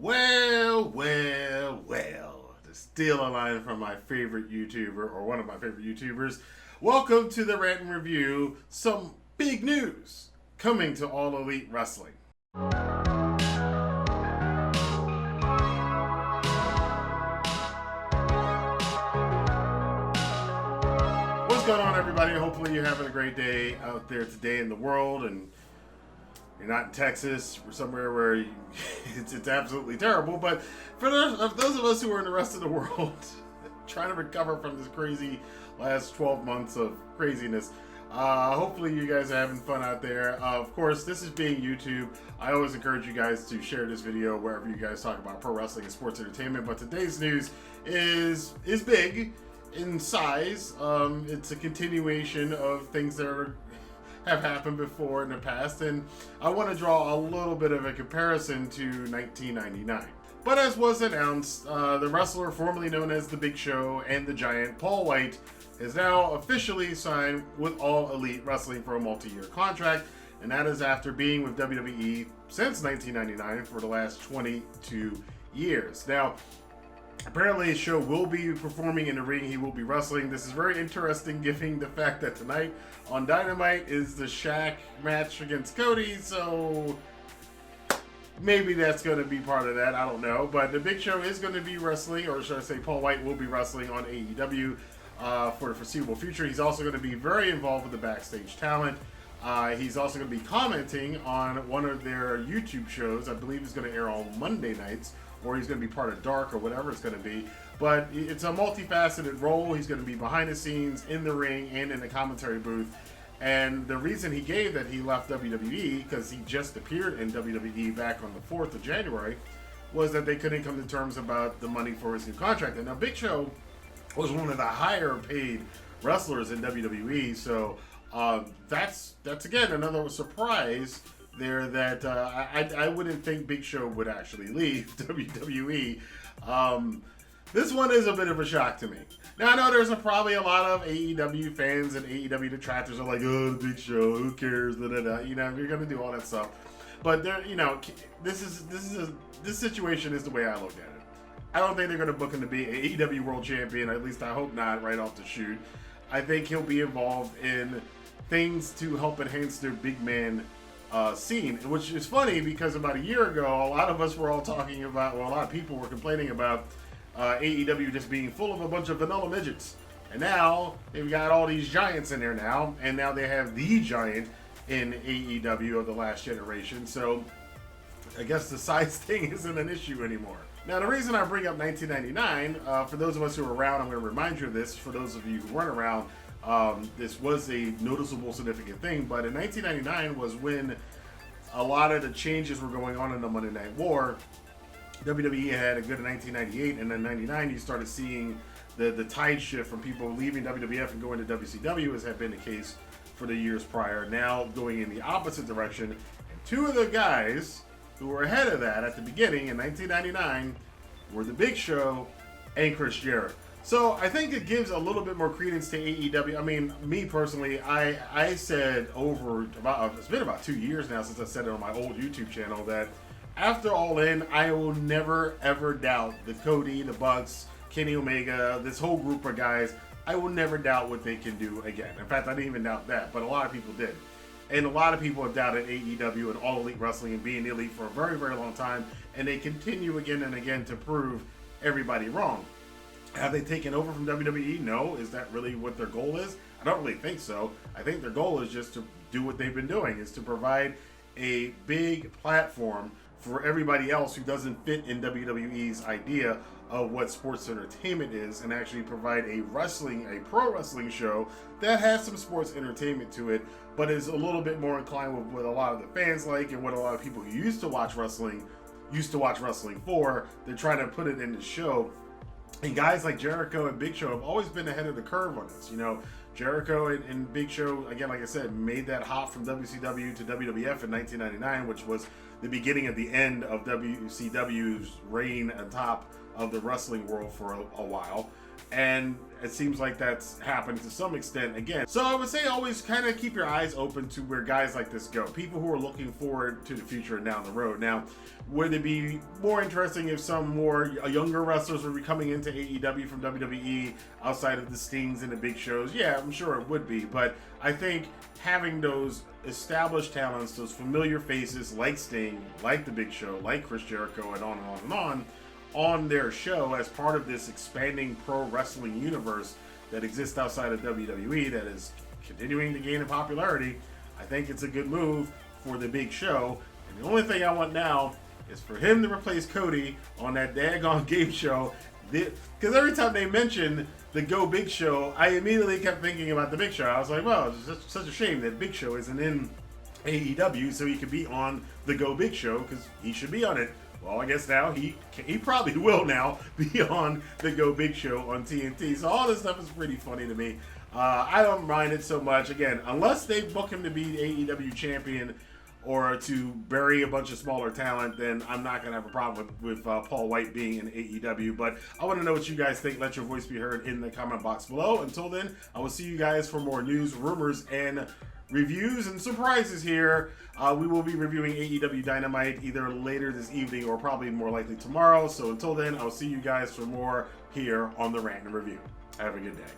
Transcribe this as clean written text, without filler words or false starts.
Well. To steal a line from my favorite YouTuber, or one of my favorite YouTubers, welcome to the Rantin Review. Some big news coming to All Elite Wrestling. What's going on, everybody? Hopefully you're having a great day out there today in the world, and you're not in Texas or somewhere where it's absolutely terrible. But for those of us who are in the rest of the world trying to recover from this crazy last 12 months of craziness, hopefully you guys are having fun out there. Of course, this is being YouTube. I always encourage you guys to share this video wherever you guys talk about pro wrestling and sports entertainment. But today's news is big in size. It's a continuation of things that have happened before in the past, and I want to draw a little bit of a comparison to 1999. But as was announced, the wrestler formerly known as The Big Show and the Giant, Paul Wight, is now officially signed with All Elite Wrestling for a multi-year contract, and that is after being with WWE since 1999 for the last 22 years. Now, apparently, the show will be performing in the ring. He will be wrestling. This is very interesting, given the fact that tonight on Dynamite is the Shaq match against Cody. So maybe that's going to be part of that. I don't know. But the Big Show is going to be wrestling, or should I say, Paul Wight will be wrestling on AEW for the foreseeable future. He's also going to be very involved with the backstage talent. He's also going to be commenting on one of their YouTube shows. I believe it's going to air on Monday nights, or he's going to be part of Dark or whatever it's going to be. But it's a multifaceted role. He's going to be behind the scenes, in the ring, and in the commentary booth. And the reason he gave that he left WWE, because he just appeared in WWE back on the 4th of January, was that they couldn't come to terms about the money for his new contract. And now Big Show was one of the higher paid wrestlers in WWE, so that's again another surprise there that I wouldn't think Big Show would actually leave WWE. This one is a bit of a shock to me. Now, I know there's probably a lot of AEW fans and AEW detractors are like, oh, the Big Show, who cares, da-da-da. You know, you're gonna do all that stuff. But there, you know, this situation is the way I look at it. I don't think they're gonna book him to be an AEW World Champion. At least I hope not, right off the shoot. I think he'll be involved in things to help enhance their big man scene, which is funny because about a year ago, a lot of us were all talking about, well, a lot of people were complaining about AEW just being full of a bunch of vanilla midgets. And now they've got all these giants in there now, and now they have the giant in AEW of the last generation. So I guess the size thing isn't an issue anymore. Now, the reason I bring up 1999, for those of us who were around, I'm going to remind you of this. For those of you who weren't around, this was a noticeable, significant thing. But in 1999 was when a lot of the changes were going on in the Monday Night War. WWE had a good 1998, and then 99 you started seeing the tide shift from people leaving WWF and going to WCW, as had been the case for the years prior, now going in the opposite direction. And two of the guys who were ahead of that at the beginning in 1999 were The Big Show and Chris Jericho. So I think it gives a little bit more credence to AEW. I mean, me personally, I said it's been about 2 years now since I said it on my old YouTube channel that after All In, I will never ever doubt the Cody, the Bucks, Kenny Omega, this whole group of guys. I will never doubt what they can do again. In fact, I didn't even doubt that, but a lot of people did. And a lot of people have doubted AEW and All Elite Wrestling and being elite for a very, very long time, and they continue again and again to prove everybody wrong. Have they taken over from WWE? No. Is that really what their goal is? I don't really think so. I think their goal is just to do what they've been doing, is to provide a big platform for everybody else who doesn't fit in WWE's idea of what sports entertainment is, and actually provide a pro wrestling show that has some sports entertainment to it, but is a little bit more inclined with what a lot of the fans like and what a lot of people who used to watch wrestling for. They're trying to put it in the show. And guys like Jericho and Big Show have always been ahead of the curve on this. You know, Jericho and Big Show, again, like I said, made that hop from WCW to WWF in 1999, which was the beginning of the end of WCW's reign atop of the wrestling world for a while. And it seems like that's happened to some extent again. So I would say always kind of keep your eyes open to where guys like this go. People who are looking forward to the future and down the road. Now, would it be more interesting if some more younger wrestlers were coming into AEW from WWE outside of the Stings and the big shows? Yeah, I'm sure it would be. But I think having those established talents, those familiar faces like Sting, like the Big Show, like Chris Jericho, and on and on and on their show as part of this expanding pro wrestling universe that exists outside of WWE that is continuing to gain in popularity, I think it's a good move for the Big Show. And the only thing I want now is for him to replace Cody on that daggone game show. Because every time they mention the Go Big Show, I immediately kept thinking about the Big Show. I was like, well, it's such a shame that Big Show isn't in AEW so he could be on the Go Big Show because he should be on it. Well, I guess now he probably will now be on the Go Big Show on TNT. So all this stuff is pretty funny to me. I don't mind it so much. Again, unless they book him to be the AEW champion or to bury a bunch of smaller talent, then I'm not going to have a problem with Paul Wight being in AEW. But I want to know what you guys think. Let your voice be heard in the comment box below. Until then, I will see you guys for more news, rumors, and reviews and surprises here. We will be reviewing AEW Dynamite either later this evening or probably more likely tomorrow. So until then, I'll see you guys for more here on the Rantin Review. Have a good day.